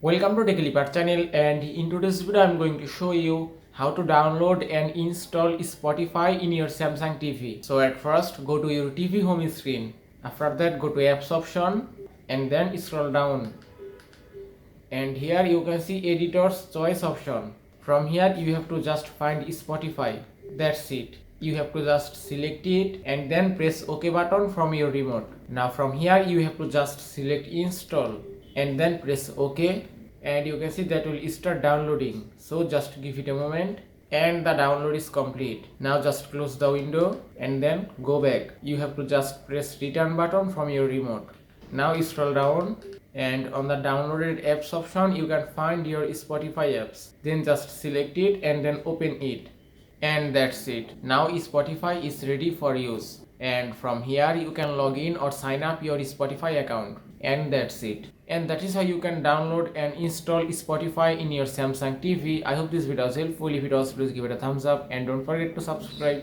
Welcome to TechLipart channel, and in today's video I'm going to show you how to download and install Spotify in your Samsung TV. So at first go to your TV home screen. After that go to apps option and then scroll down. And here you can see editor's choice option. From here you have to just find Spotify. That's it. You have to just select it and then press OK button from your remote. Now from here you have to just select install and then press OK, and you can see that will start downloading. So just give it a moment and the download is complete. Now just close the window and then go back. You have to just press return button from your remote. Now scroll down and on the downloaded apps option you can find your Spotify apps. Then just select it and then open it. And that's it. Now Spotify is ready for use. And from here you can log in or sign up your Spotify account. And that's it. And that is how you can download and install Spotify in your Samsung TV. I hope this video was helpful. If it was, please give it a thumbs up and don't forget to subscribe.